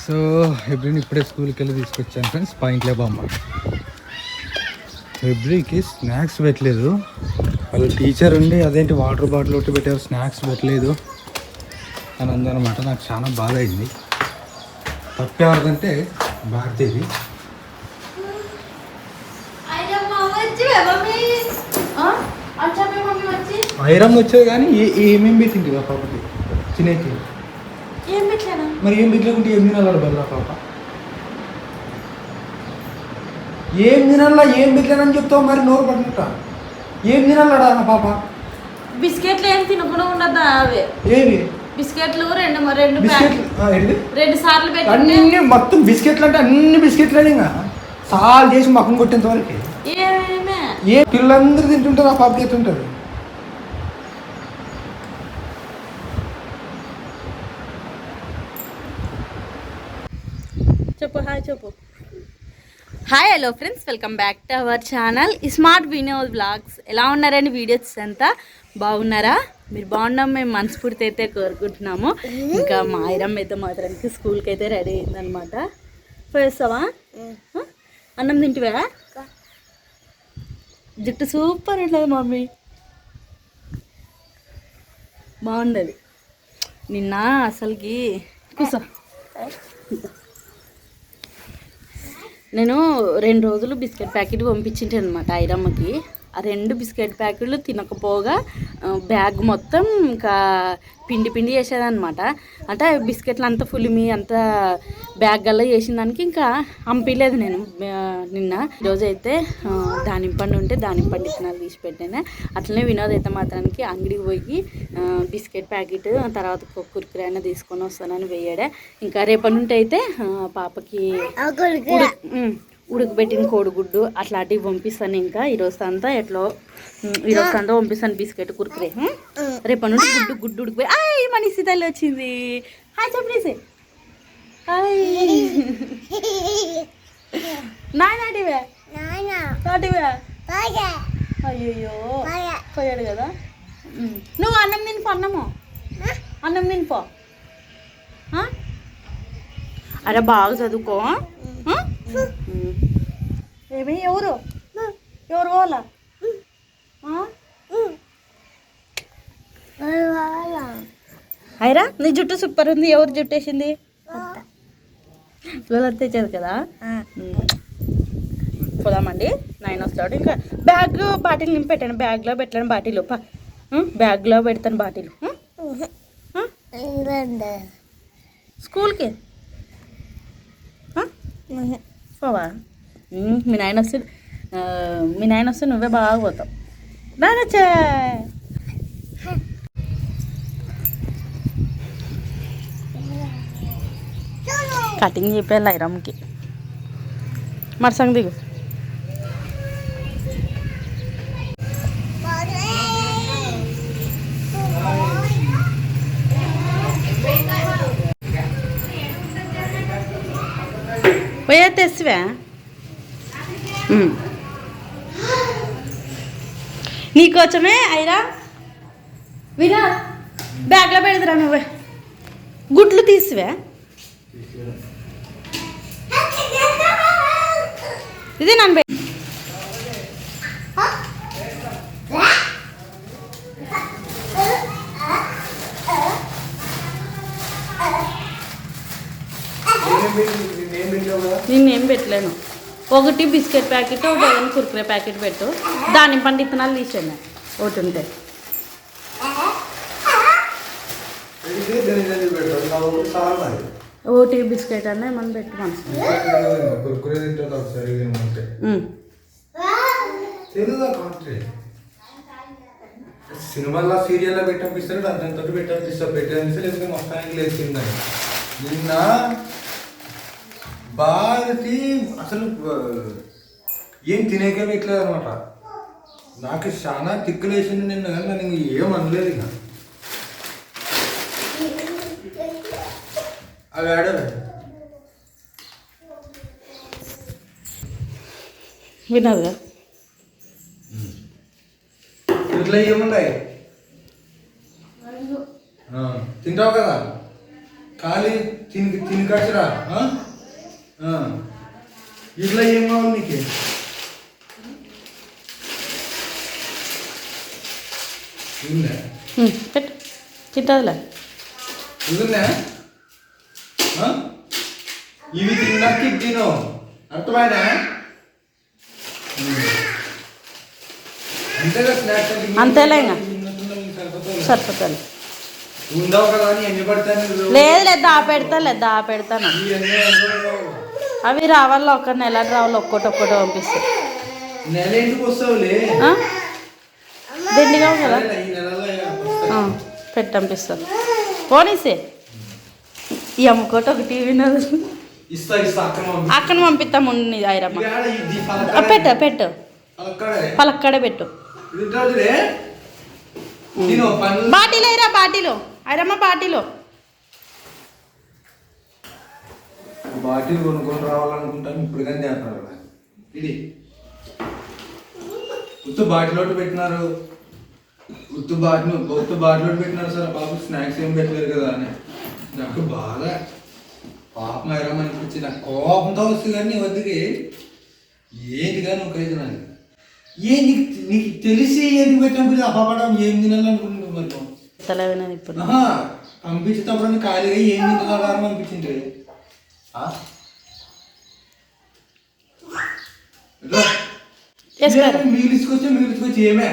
So హెబ్రిని ఇప్పుడే స్కూల్కి వెళ్ళి తీసుకొచ్చాను ఫ్రెండ్స్. పాయింట్లే బామ్మ హెబ్రికి స్నాక్స్ పెట్టలేదు. వాళ్ళ టీచర్ ఉండి అదేంటి వాటర్ బాటిల్ ఒకటి పెట్టారు, స్నాక్స్ పెట్టలేదు అని అందనమాట. నాకు చాలా బాధ అయింది. తప్పేవారంటే భారతీది. ఐరమ్ వచ్చేది కానీ ఏమేమి పెట్టింది ఆ పాపకి చిన్నకి. మరి ఏం పెట్టలేకుంటే ఏం తినాలి బల్ల పాప? ఏం తినాలా ఏం పెట్టలేనని చెప్తావు మరి నోరు పడినట్ట. ఏం తినాలడా నా పాప? బిస్కెట్లు ఏం తినకుండా ఉండద్దా? అవే ఏవి బిస్కెట్లు? రెండు సార్లు పెట్టి అన్ని మొత్తం బిస్కెట్లు అంటే అన్ని బిస్కెట్లు అని ఇంకా సాల్ చేసి మకం కొట్టేంత వరకు ఏ పిల్లలందరూ తింటుంటారు, ఆ పాపకి ఎత్తుంటారు. చెప్పు హాయ్ చెప్పు. Hi hello friends, welcome back to our channel smart Vinod blogs. ఎలా ఉన్నారని వీడియోస్ అంతా బాగున్నారా? మీరు బాగున్నాం మేము మనస్ఫూర్తి అయితే కోరుకుంటున్నాము. ఇంకా మా ఐరమ్ అయితే మాత్రానికి స్కూల్కి అయితే రెడీ అయిందనమాట. పోయేస్తావా? అన్నం తింటివా? జుట్టు సూపర్ ఉంటుంది మమ్మీ, బాగుండదు. నిన్న అసలుకి కూసో నేను 2 రోజులు బిస్కెట్ ప్యాకెట్ పంపించింటాను అనమాట ఐరమ్మకి. ఆ 2 బిస్కెట్ ప్యాకెట్లు తినకపోగా బ్యాగ్ మొత్తం ఇంకా పిండి పిండి చేసేదనమాట. అంటే బిస్కెట్లు అంతా ఫుల్మి అంతా బ్యాగ్ గల్లా చేసిన దానికి ఇంకా పంపించలేదు నేను నిన్న. ఈరోజు అయితే దానింపండు ఉంటే దానింపండు విత్తనాలు తీసి పెట్టాను. అట్లనే వినోద్ అయితే మాత్రానికి అంగడికి పోయి బిస్కెట్ ప్యాకెట్ తర్వాత కుర్కురే అయినా తీసుకొని వస్తానని వేయాడే. ఇంకా రేపటి నుండి అయితే పాపకి ఉడకబెట్టిన కోడిగుడ్డు అట్లాంటివి పంపిస్తాను. ఇంకా ఈరోజు అంతా పంపిస్తాను బిస్కెట్ కుర్కురే. రేపటి నుండి గుడ్డు ఉడికిపోయి మన సీతల్లి వచ్చింది. హాయ్ చెప్పేసి హాయ్ నాటివే అయ్యో పోయాడు కదా. నువ్వు అన్నం తినిపో, అన్నం తినిపో. అరే బాగా చదువుకో. ఏమి ఎవరు పోవాలా? అయిరా నీ జుట్టు సూపర్ ఉంది. ఎవరు జుట్టు వేసింది? పిల్లలు తెచ్చారు కదా. పోదామండి, 9 వస్తాడు. ఇంకా బ్యాగ్ బాటిల్ నింపి పెట్టాను. బ్యాగ్లో పెట్టాను బాటిల్, బ్యాగ్లో పెడతాను బాటిల్. స్కూల్కి పోవా? మీ నాయన వస్తే నువ్వే బాగా పోతావు. నానొచ్చా కటింగ్ చెప్పాలి ఐరమ్కి. మరసంగ్ దిగు. పోయా తెచ్చివా? నీకోసమే ఐరా వినా బ్యాగ్లో పెడతారా నువ్వే. గుడ్లు తీసివా? ఇది నన్ను పెట్టి నేనేం పెట్టలేను. ఒకటి బిస్కెట్ ప్యాకెట్, ఒకటి ఏదైనా కుర్కురే ప్యాకెట్ పెట్టు. దానిమ్మపండు విత్తనాలు తీసాను ఒకటి ఉంటే. ఒకటి బిస్కెట్ అన్న ఏమన్నా పెట్టు మనసు. సినిమాలో సీరియల్లో పెట్టిస్తాడు, దాంతో పెట్టిస్తాడు మొత్తానికి లేచిందని. నిన్న భారతి అసలు ఏం తినేకే పెట్టలేదు అనమాట. నాకు చాలా తిక్కులేసింది నిన్న, కానీ నేను ఏం అనలేదు. ఇక అవి ఆడారు వినదుగా. ఇట్లా ఏమున్నాయి తింటావు కదా? ఖాళీ తిని కచ్చరా ఇట్లా ఏం కావాలి నీకు పెట్టు తింటుందిలే ఇదిలే ఇవి తిన్నాక ఇది తిను అర్థమైనా అంతేగా స్నాక్స్ అంతేలే ఇంకా సరిపోతుంది ఉండవు కదా అని ఎన్ని పడతాను లేదు లేదు దా పెడతాను అవి రావాలో ఒక నెల రావాలి ఒక్కటి పంపిస్తాయి నెల ఎందుకు వస్తావులే దండిగా కదా ఈ నెలలో పెట్టి పంపిస్తాను పోనీసే ఈ అమ్మకోటి ఒక టీవీ ఇస్తా అక్కడ పంపిస్తాం ఉండి ఐరమ్మ పెట్టు పలక్కడే పెట్టు బాటిలో అయిరా బాటిలో ఐరమ్మ బాటిలో బాటిల్ కొనుక్కొని రావాలనుకుంటాను ఇప్పుడు కానీ చేస్తున్నారు ఇది ఉత్తు బాటిల్ ఒకటి పెట్టినారు ఉత్తు బాటిల్ పెట్టినారు సార్ పాప స్నాక్స్ ఏం పెట్టలేరు కదా అని నాకు బాగా పాపం ఐరమ్మ అనిపించింది నాకు కోపంతో వస్తుంది కానీ నీ వద్దకి ఏంటిగా నువ్వు ఖైదు నాకు నీకు తెలిసి ఏది పెట్టినప్పుడు అప్పడం ఏం తినాలనుకుంటున్నావు మరి ఇప్పుడు పంపించేటప్పుడు ఖాళీగా ఏం తినాలని అనిపించింది మీరు తీసుకొచ్చి ఏమే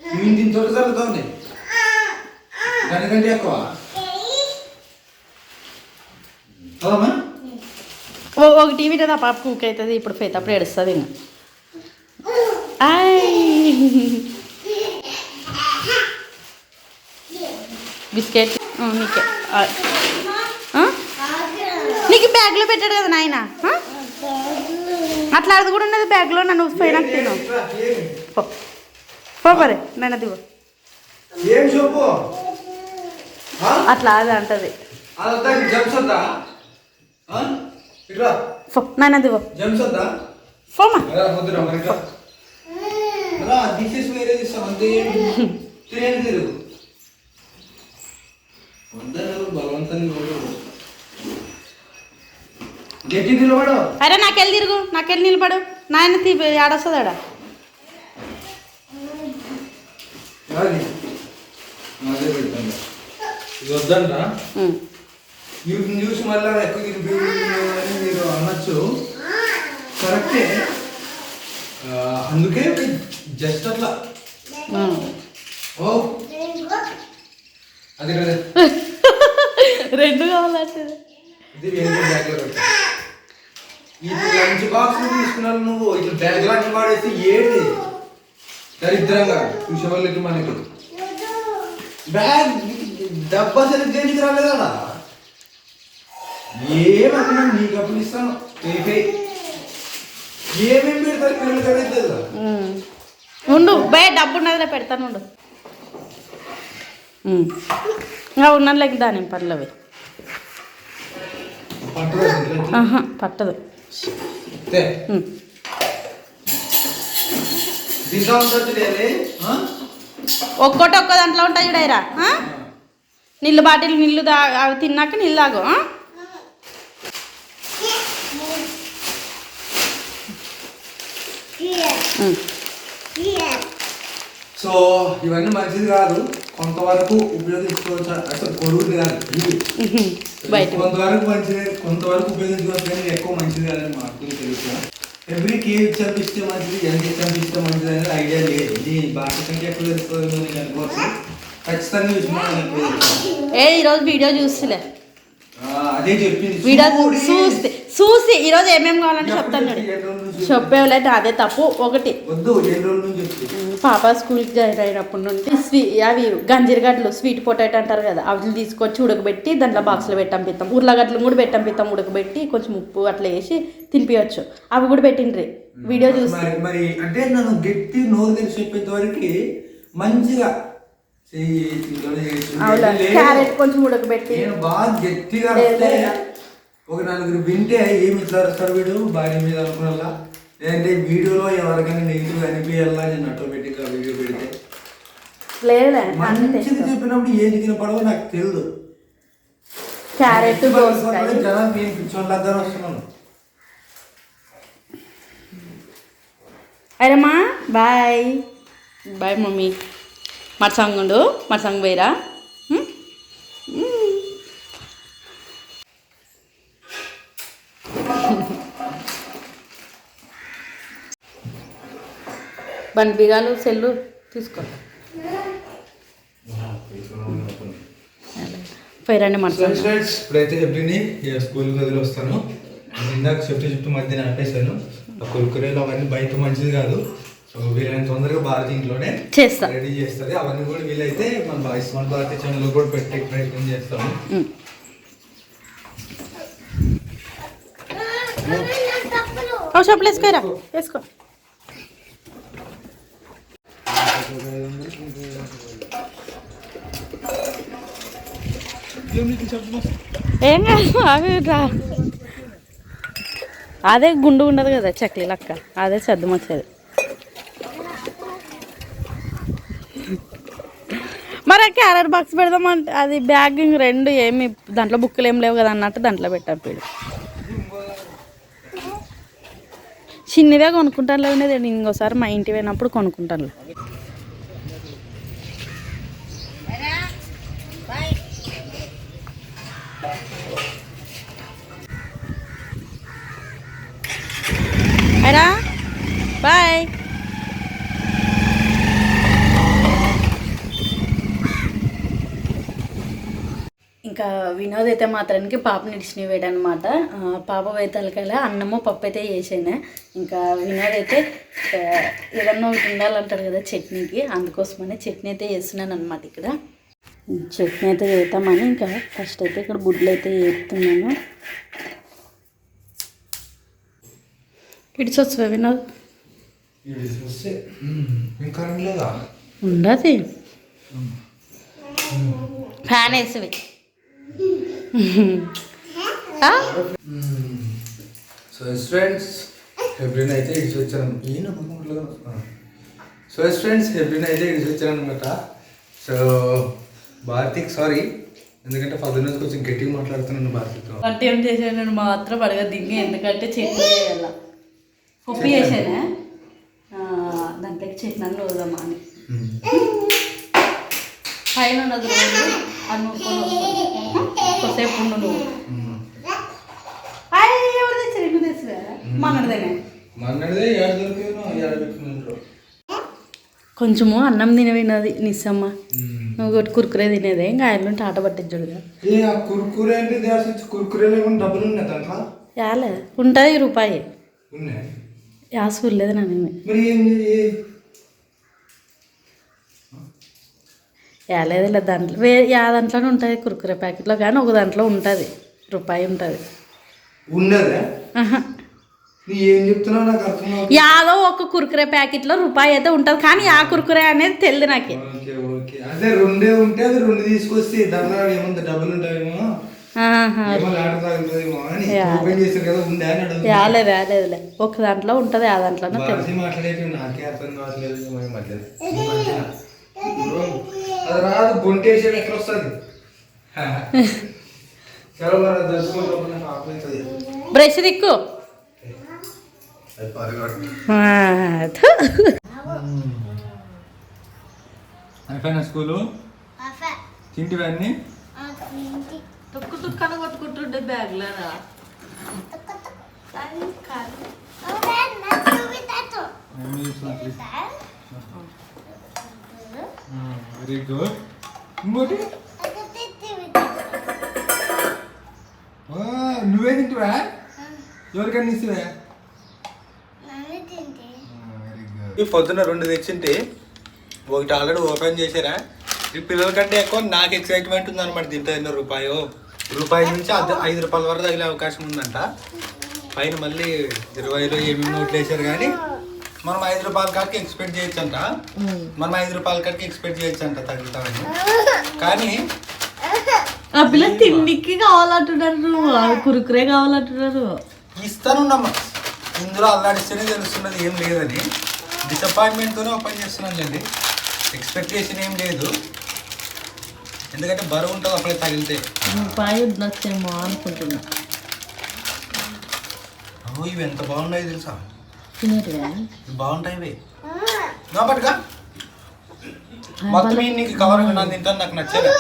మేము దీని తోట జరుగుతుంది దానికంటే ఎక్కువ ఒక టీవీ కదా పాప కుక్ అవుతుంది ఇప్పుడు అప్పుడు ఏడుస్తుంది ఇంకా బిస్కెట్ నీకు బ్యాగ్లో పెట్టాడు కదా నాయన అట్లా అది కూడా ఉన్నది బ్యాగ్లో నన్ను పోయినా తిను పోపరే నాయన దిగు అట్లా అది అంటది నాయన దిగు పోమా అరే నాకెళ్ళి తిరుగు నాకెళ్ళి నిలబడు నాయన ఆడొస్తుందాడా వద్దంటా న్యూస్ మళ్ళీ ఎక్కువ మీరు అనొచ్చు కరెక్టే అందుకే జస్ట్ అట్లా ఓ అది కదా రెండు కావాలంటే ఇది బ్యాగ్లో పెట్టా ఈ లంచ్ బాక్స్ తీసుకున్నాను నువ్వు ఇట్లా బ్యాగ్ లాంటి వాడేసి ఏంటి దరిద్రంగా చూసేవాళ్ళకి మనకి బ్యాగ్ డబ్బా సెలెక్ట్ చేయడానికి రాలేదా ఏమన్నా నీకు అప్పుడు ఇస్తాను ఏమేమి పెడతారు పిల్లలు కడగలేదు ఉండు బయ డబ్బు ఉన్నదిలే పెడతాను ఉండు ఇంకా ఉన్నాను లేక దాని పనులు అవి పట్టదు ఒక్క దాంట్లో ఉంటాయి చూడరా నీళ్ళు బాటిల్ నీళ్ళు అవి తిన్నాక నీళ్ళు తాగు సో ఇవన్నీ మంచిది కాదు కొంతవరకు ఉపయోగించుకోవచ్చు అసలు కొడుకుది కాదు కొంతవరకు మంచిది కొంతవరకు ఉపయోగించుకోవచ్చు కానీ ఎక్కువ మంచిది కాదని మాకు తెలుసు ఎవ్రీ కేవ్ ఇచ్చే మంచిది ఎంత ఇచ్చే మంచిది అనేది ఐడియా లేదు ఇది భాష కంటే ఎక్కువ తెలుసుకోవాలి నేను అనుకోవచ్చు ఖచ్చితంగా చూసిన ఈరోజు వీడియో చూస్తలే అదే చెప్పింది వీడియో చూసి ఈరోజు ఏమేమి కావాలంటే చెప్తాను చెప్పేవాళ్ళైతే అదే తప్పు ఒకటి పాప స్కూల్కి జాయిన్ అయినప్పటి నుండి అవి గంజిరగడ్డలు స్వీట్ పొటాటో అంటారు కదా అవి తీసుకొచ్చి ఉడకబెట్టి దాంట్లో బాక్స్లో పెట్టంపిస్తాం ఉర్లగడ్డలు కూడా పెట్టంపిస్తాం ఉడకబెట్టి కొంచెం ఉప్పు అట్లా వేసి తినిపించచ్చు అవి కూడా పెట్టిండ్రి వీడియో చూసి మరి అంటే నన్ను గట్టి నోరు తెలిసి చెప్పేంత వరకు మంచిగా క్యారెట్ కొంచెం ఉడకబెట్టి బాగా గట్టిగా ఒక నలుగురు వింటే ఏమి ఇట్లా సార్ వీడు భార్య మీద అనుకున్నా లేదంటే వీడియోలో ఎవరికైనా నెగిటివ్ అనిపించాలా నేను ఆటోమేటిక్గా వీడియో పెడితే మంచిది చెప్పినప్పుడు ఏం వినపడవో నాకు తెలియదు క్యారెట్ దోసకాయ. నేను పిచ్చోళ్ళ వస్తున్నాను. అరేమ్మా బాయ్ బాయ్ మమ్మీ. మరసంగుండు మరసంగు పోయిరా. బండి బిగాలు సెల్లు తీసుకో పోయిరండి మనసు. ఇప్పుడైతే ఎవ్రీని స్కూల్కి వదిలి వస్తాను. ఇందాక చుట్టూ మధ్యన ఆపేసాను. కురుకురేలు అవన్నీ బయట మంచిది కాదు. సో వీళ్ళని తొందరగా భారతి ఇంట్లోనే చేస్తా రెడీ చేస్తుంది. అవన్నీ కూడా వీలైతే మన స్మార్ట్ భారతి ఛానల్ కూడా పెట్టే ప్రయత్నం చేస్తాము. చెప్పులు వేసుకోరా వేసుకో. ఏం కాదు అవి రా. అదే గుండు ఉండదు కదా చక్లీ లక్క, అదే సర్దం వచ్చేది. మరి క్యారెట్ బాక్స్ పెడదామంటే అది బ్యాగ్ రెండు ఏమి దాంట్లో బుక్కులు ఏం లేవు కదా అన్నట్టు దాంట్లో పెట్టాను. పీడు చిన్నదే కొనుక్కుంటాను లేదు, నేను ఇంకోసారి మా ఇంటి పోయినప్పుడు కొనుక్కుంటాను. బాయ్. ఇంకా వినోద్ అయితే మాత్రానికి పాపని ఇడిచినవి వేయడనమాట. పాప వేతలకల్లా అన్నము పప్పు అయితే చేసాను. ఇంకా వినోద్ అయితే ఏదన్నా ఒకటి ఉండాలంటారు కదా చట్నీకి, అందుకోసమని చట్నీ అయితే చేస్తున్నాను అనమాట. ఇక్కడ చట్నీ అయితే చేద్దామని ఇంకా ఫస్ట్ అయితే ఇక్కడ గుడ్లు అయితే వేస్తున్నాను. ఇడిచొచ్చు వినోద్ ఉండదు ఫ్యాన్ వేసివి. సో ఫ్రెండ్స్ ఎవ్రీన్ అయితే ఇడిచి వచ్చాను. సో ఫ్రెండ్స్ ఎవ్రీన్ అయితే ఇడిచి వచ్చాను అనమాట. సో భారతికి సారీ, ఎందుకంటే పొద్దున్న కొంచెం గట్టిగా మాట్లాడుతున్నాను భారతితో. అంటే ఏం చేశాను నేను మాత్రం అడగ దిగి, ఎందుకంటే చట్నీ వేయాల పప్పు చేసానా దాంట్లోకి చట్నీ రోజమ్మా అని పైన ఉన్నది రోజు అనుకొని కొద్దిసేపు ఉండు నువ్వు. ఎవరు తెచ్చారు? ఎక్కువ తెచ్చిరా మనదేనే కొంచెము అన్నం తినవినది నిస్సమ్మ. నువ్వు ఒకటి కురుకురే తినేదే ఇంకా ఆయన ఆట పట్టించుడుగా. యాలే ఉంటుంది రూపాయి యాస లేదు నన్ను యాలేదులే. దాంట్లో దాంట్లోనే ఉంటుంది కురుకురే ప్యాకెట్లో, కానీ ఒక దాంట్లో ఉంటుంది రూపాయి ఉంటుంది. యాదో ఒక కురుకురే ప్యాకెట్లో రూపాయి అయితే ఉంటుంది, కానీ ఆ కురుకురే అనేది తెలియదు నాకు. అదే రెండే ఉంటే అది రెండు తీసుకొస్తే దాంట్లో ఏమంత డబ్బులు ఉంటాయేమో. రాలేదులే ఒక దాంట్లో ఉంటుంది, ఆ దాంట్లోనే మాట్లాడేది నాకే అర్థం కావట్లేదు. రాదు గుంటేసేది ఎట్లా వస్తుంది? బ్రష్ దిక్కు అయిపోయినా స్కూలు తింటివన్నీ తుక్కు తుక్కన కొట్టుకుంటుండే బ్యాగ్లరా. Very good. ఇంకోటి నువ్వే తింటువా? ఎవరికన్నా ఇస్తువా? పొద్దున్న రెండు తెచ్చింటే ఒకటి ఆల్రెడీ ఓపెన్ చేశారా. ఈ పిల్లల కంటే ఎక్కువ నాకు ఎక్సైట్మెంట్ ఉందన్నమాట. దీంట్లో ఎన్నో రూపాయి నుంచి 5 రూపాయల వరకు తగిలే అవకాశం ఉందంట. పైన మళ్ళీ 20లో ఏమేమి నోట్లు వేసారు, కానీ మనం 5 రూపాయల కాడికి ఎక్స్పెక్ట్ చేయొచ్చంట. మనం 5 రూపాయల కాడికి ఎక్స్పెక్ట్ చేయొచ్చంట తగ్గుతామని. కానీ ఆ పిల్ల తిండికి కావాలంటున్నారు, కురుకురే కావాలంటున్నారు. ఇస్తానున్నమ్మా, ఇందులో అల్లాడిస్తేనే తెలుస్తున్నది ఏం లేదని. డిసప్పాయింట్మెంట్తోనే ఓపెన్ చేస్తున్నాను అండి, ఎక్స్పెక్టేషన్ ఏం లేదు. ఎందుకంటే బరువు ఉంటుంది అప్పుడే తగిలితే. పాయ నచ్చేమో అనుకుంటున్నా. ఇవి ఎంత బాగున్నాయి తెలుసా, తినేటివా బాగుంటాయి ఇవి. పట్టుగా మొత్తం నీకు కవర్ నన్ను తింటాను, నాకు నచ్చలేదు.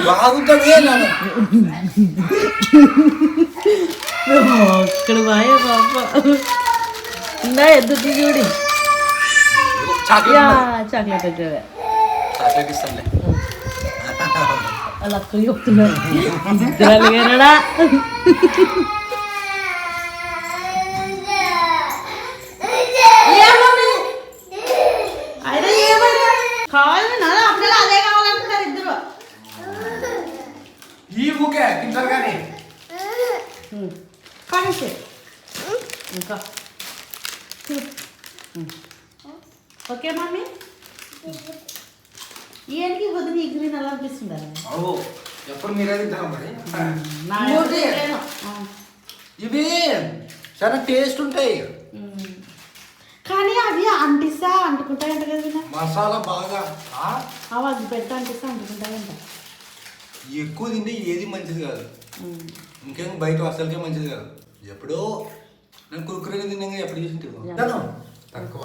బాగుంటుంది అక్కడ బాయ పాప ఇందా ఎద్దు చూడి చాక్లెట్ వచ్చేవే. చాక్లెట్ ఇస్తానులే. అలా అక్కడికి చెప్తున్నారు ఇద్దరుగానడా. కావాలి అదే కావాలంటున్నారు ఇద్దరు. ఈ ఊకే తింటారు కానీ కానిస్తే ఇంకా ఓకే మమ్మీ. ఏంటికి వద్దు నీకు నేను అలా అనిపిస్తుందా? ఎప్పుడు మీరే తింటారా మరి? లేను. ఇవి చాలా టేస్ట్ ఉంటాయి కానీ అవి అంటిస్తా అంటుకుంటాయంట కదా. మసాలా బాగా అది పెద్ద అంటిస్తా అంటుకుంటాయంట. ఎక్కువ తింటే ఏది మంచిది కాదు, ఇంకేం బయట అసలుకే మంచిది కాదు. ఎప్పుడో నేను కురుకురే తిన్నాక ఎప్పుడు చేసి తక్కువ.